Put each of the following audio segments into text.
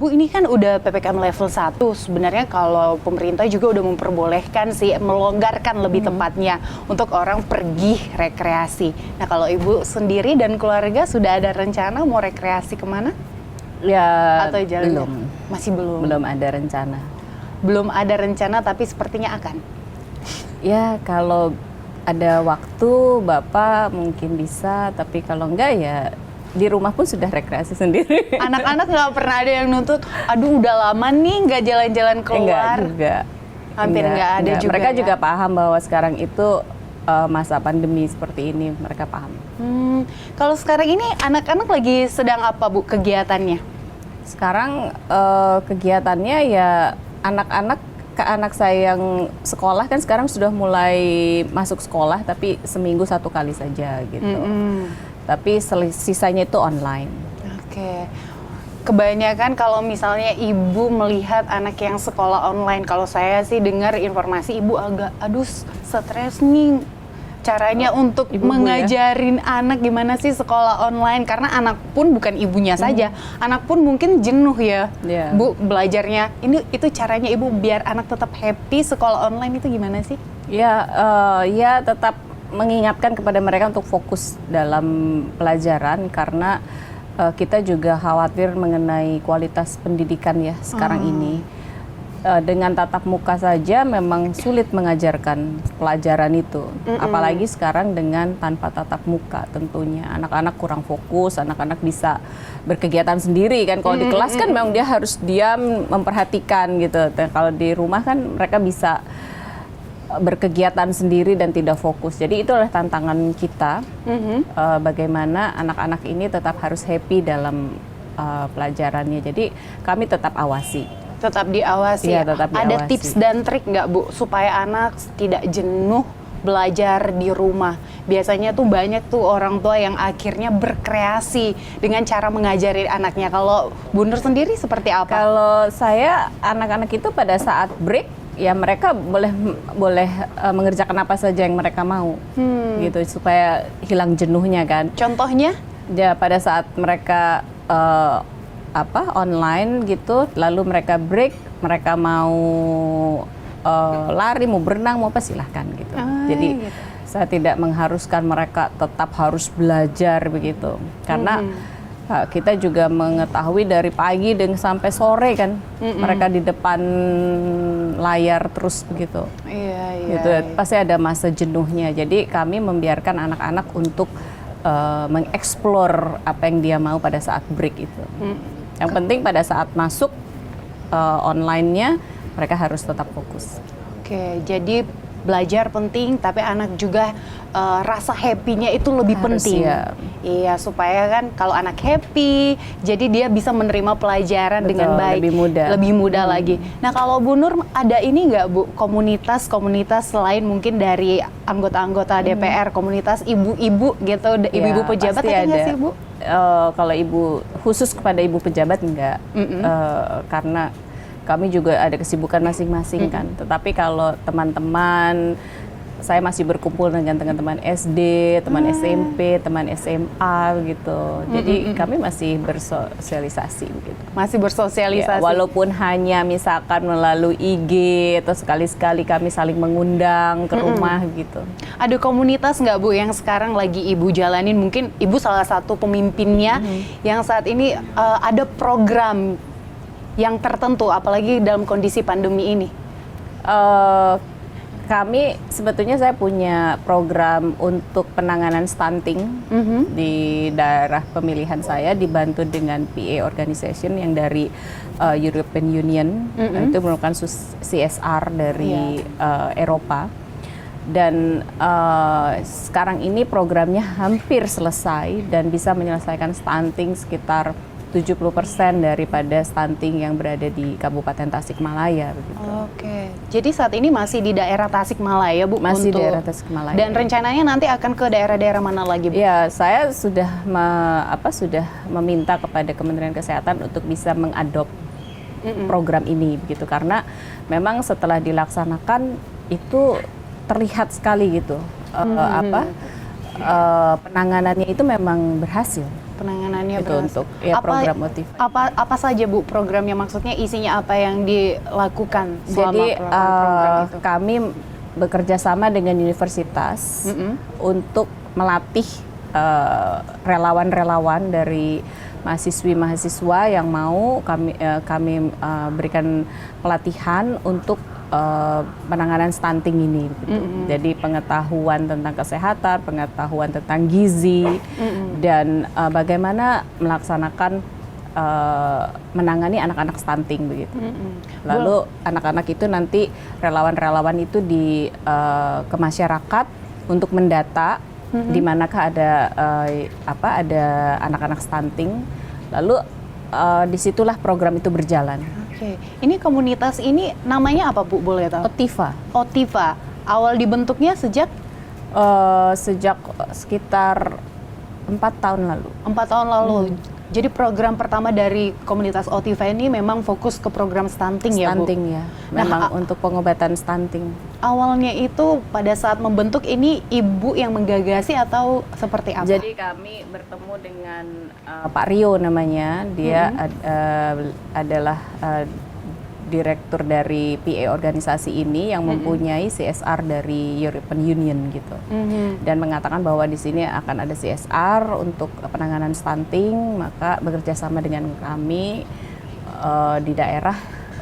Bu, ini kan udah PPKM level 1. Sebenarnya kalau pemerintah juga udah memperbolehkan sih, melonggarkan lebih tepatnya untuk orang pergi rekreasi. Nah, kalau Ibu sendiri dan keluarga sudah ada rencana mau rekreasi kemana? Ya, Atau jalan? belum. Masih belum. Belum ada rencana. Belum ada rencana, tapi sepertinya akan. Ya, kalau ada waktu Bapak mungkin bisa, tapi kalau enggak ya di rumah pun sudah rekreasi sendiri. Anak-anak nggak pernah ada yang nuntut, aduh udah lama nih nggak jalan-jalan keluar. Enggak juga. Hampir nggak ada juga. Mereka ya? juga paham bahwa sekarang itu masa pandemi seperti ini, mereka paham. Kalau sekarang ini anak-anak lagi sedang apa, Bu, kegiatannya? Sekarang kegiatannya ya anak saya yang sekolah kan sekarang sudah mulai masuk sekolah, tapi seminggu 1 kali saja gitu. Tapi sisanya itu online. Oke. Kebanyakan kalau misalnya ibu melihat anak yang sekolah online, kalau saya sih dengar informasi ibu agak, aduh stres nih caranya untuk mengajarin anak gimana sih sekolah online, karena anak pun bukan ibunya saja, anak pun mungkin jenuh ya, Bu, belajarnya. Itu caranya ibu biar anak tetap happy sekolah online itu gimana sih? Ya tetap mengingatkan kepada mereka untuk fokus dalam pelajaran, karena kita juga khawatir mengenai kualitas pendidikan ya sekarang ini. Dengan tatap muka saja memang sulit mengajarkan pelajaran itu, apalagi sekarang dengan tanpa tatap muka. Tentunya anak-anak kurang fokus, anak-anak bisa berkegiatan sendiri kan. Kalau di kelas kan memang dia harus diam memperhatikan gitu. Dan kalau di rumah kan mereka bisa berkegiatan sendiri dan tidak fokus. Jadi itulah tantangan kita, bagaimana anak-anak ini tetap harus happy dalam pelajarannya. Jadi kami tetap awasi. Tetap diawasi. Ya, tetap diawasi. Ada tips dan trik nggak, Bu, supaya anak tidak jenuh belajar di rumah? Biasanya tuh banyak tuh orang tua yang akhirnya berkreasi dengan cara mengajari anaknya. Kalau Bu Nur sendiri seperti apa? Kalau saya, anak-anak itu pada saat break, ya mereka boleh mengerjakan apa saja yang mereka mau, gitu, supaya hilang jenuhnya kan. Contohnya? Ya pada saat mereka online gitu, lalu mereka break, mereka mau lari, mau berenang, mau apa silahkan gitu. Jadi gitu. Saya tidak mengharuskan mereka tetap harus belajar begitu, karena kita juga mengetahui dari pagi dan sampai sore kan mereka di depan layar terus begitu. Gitu. Pasti ada masa jenuhnya. Jadi kami membiarkan anak-anak untuk mengeksplor apa yang dia mau pada saat break itu. Yang penting pada saat masuk online-nya mereka harus tetap fokus. Oke, jadi belajar penting, tapi anak juga rasa happy-nya itu lebih penting. Ya. Iya, supaya kan kalau anak happy, jadi dia bisa menerima pelajaran dengan baik. Lebih mudah lagi. Nah, kalau Bu Nur ada ini nggak, Bu, komunitas selain mungkin dari anggota-anggota DPR, komunitas ibu-ibu gitu, ibu-ibu pejabat ada nggak sih, Bu? Kalau ibu khusus kepada ibu pejabat enggak, karena kami juga ada kesibukan masing-masing kan. Tetapi kalau teman-teman, saya masih berkumpul dengan teman-teman SD, teman SMP, teman SMA gitu. Jadi kami masih bersosialisasi begitu. Masih bersosialisasi. Ya, walaupun hanya misalkan melalui IG atau sekali-sekali kami saling mengundang ke rumah gitu. Ada komunitas nggak, Bu, yang sekarang lagi Ibu jalanin? Mungkin Ibu salah satu pemimpinnya yang saat ini ada program yang tertentu, apalagi dalam kondisi pandemi ini? Kami sebetulnya saya punya program untuk penanganan stunting di daerah pemilihan saya, dibantu dengan PA Organization yang dari European Union, itu merupakan CSR dari Eropa. Dan sekarang ini programnya hampir selesai dan bisa menyelesaikan stunting sekitar 70% daripada stunting yang berada di Kabupaten Tasikmalaya begitu. Oke. Jadi saat ini masih di daerah Tasikmalaya, Bu? Masih daerah Tasikmalaya. Dan rencananya nanti akan ke daerah-daerah mana lagi, Bu? Ya, saya sudah meminta kepada Kementerian Kesehatan untuk bisa mengadop program ini begitu, karena memang setelah dilaksanakan itu terlihat sekali gitu penanganannya itu memang berhasil. Penanganannya itu berhasil. untuk ya program Otiva. Apa saja Bu programnya? Maksudnya isinya apa yang dilakukan selama Jadi program itu? kami bekerja sama dengan universitas untuk melatih relawan-relawan dari mahasiswa yang mau kami berikan pelatihan untuk penanganan stunting ini. Gitu. Jadi pengetahuan tentang kesehatan, pengetahuan tentang gizi, dan bagaimana melaksanakan menangani anak-anak stunting begitu. Lalu anak-anak itu nanti relawan-relawan itu ke masyarakat untuk mendata di manakah ada anak-anak stunting. Lalu disitulah program itu berjalan. Oke, ini komunitas ini namanya apa Bu, boleh tahu? Otiva. Otiva. Awal dibentuknya sejak Sejak sekitar 4 tahun lalu. 4 tahun lalu. Jadi program pertama dari komunitas Otiva ini memang fokus ke program stunting ya Bu? Stunting ya, memang untuk pengobatan stunting. Awalnya itu pada saat membentuk ini ibu yang menggagas atau seperti apa? Jadi kami bertemu dengan Pak Rio namanya, dia adalah direktur dari PA organisasi ini yang mempunyai CSR dari European Union gitu, dan mengatakan bahwa di sini akan ada CSR untuk penanganan stunting, maka bekerja sama dengan kami di daerah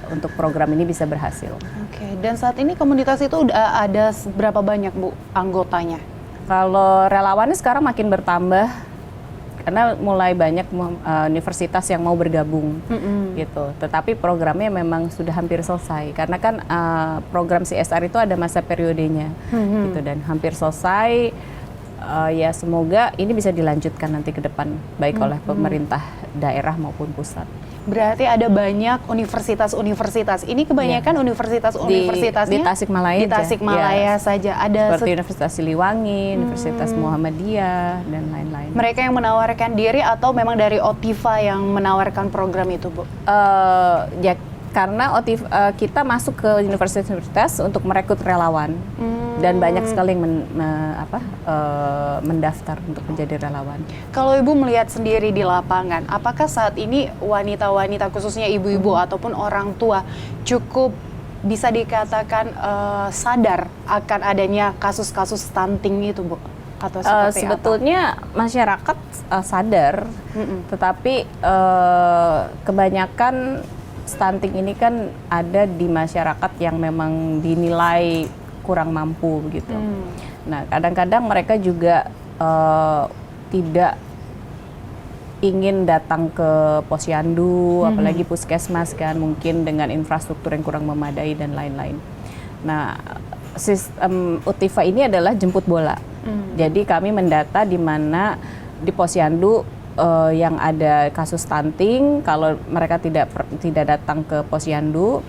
untuk program ini bisa berhasil. Oke, dan saat ini komunitas itu udah ada berapa banyak Bu anggotanya? Kalau relawannya sekarang makin bertambah karena mulai banyak universitas yang mau bergabung gitu. Tetapi programnya memang sudah hampir selesai karena kan program CSR itu ada masa periodenya gitu, dan hampir selesai. Ya semoga ini bisa dilanjutkan nanti ke depan baik oleh pemerintah daerah maupun pusat. Berarti ada banyak universitas-universitas. Ini kebanyakan universitas-universitasnya di Tasikmalaya. Di Tasikmalaya saja. Ada seperti Universitas Siliwangi, Universitas Muhammadiyah, dan lain-lain. Mereka yang menawarkan diri atau memang dari Otiva yang menawarkan program itu, Bu? Ya karena kita masuk ke universitas-universitas untuk merekrut relawan, dan banyak sekali yang mendaftar untuk menjadi relawan. Kalau Ibu melihat sendiri di lapangan, apakah saat ini wanita-wanita khususnya ibu-ibu ataupun orang tua cukup bisa dikatakan sadar akan adanya kasus-kasus stunting itu, Bu? Atau seperti sebetulnya masyarakat sadar, tetapi kebanyakan stunting ini kan ada di masyarakat yang memang dinilai kurang mampu begitu. Nah, kadang-kadang mereka juga tidak ingin datang ke posyandu, apalagi puskesmas kan, mungkin dengan infrastruktur yang kurang memadai dan lain-lain. Nah, sistem Otiva ini adalah jemput bola. Jadi kami mendata di mana di posyandu yang ada kasus stunting, kalau mereka tidak datang ke posyandu,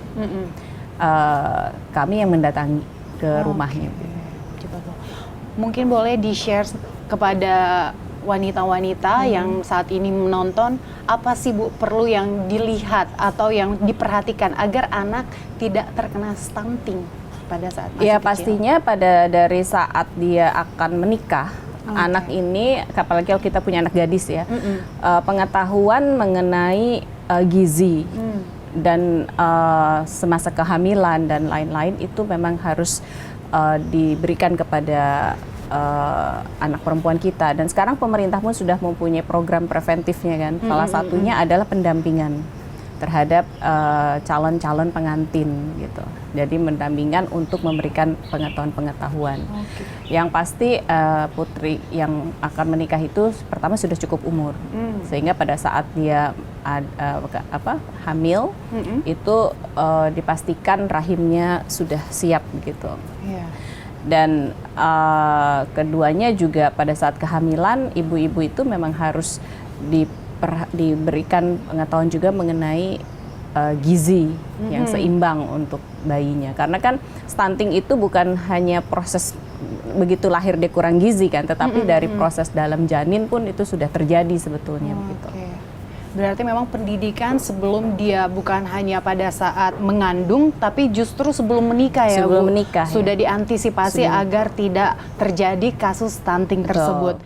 kami yang mendatangi ke rumahnya. Mungkin boleh di-share kepada wanita-wanita yang saat ini menonton, apa sih Bu perlu yang dilihat atau yang diperhatikan agar anak tidak terkena stunting pada saat masih kecil? Pastinya dari saat dia akan menikah, anak ini, apalagi kalau kita punya anak gadis ya, pengetahuan mengenai gizi dan semasa kehamilan dan lain-lain itu memang harus diberikan kepada anak perempuan kita. Dan sekarang pemerintah pun sudah mempunyai program preventifnya kan. Salah satunya adalah pendampingan terhadap calon-calon pengantin gitu. Jadi mendampingan untuk memberikan pengetahuan-pengetahuan. Yang pasti putri yang akan menikah itu pertama sudah cukup umur, sehingga pada saat dia hamil itu dipastikan rahimnya sudah siap gitu. Dan keduanya juga pada saat kehamilan ibu-ibu itu memang harus diberikan pengetahuan juga mengenai gizi yang seimbang untuk bayinya, karena kan stunting itu bukan hanya proses begitu lahir dia kurang gizi kan, tetapi dari proses dalam janin pun itu sudah terjadi sebetulnya begitu. Berarti memang pendidikan sebelum dia bukan hanya pada saat mengandung, tapi justru sebelum menikah ya, sebelum Bu? menikah sudah diantisipasi agar tidak terjadi kasus stunting tersebut.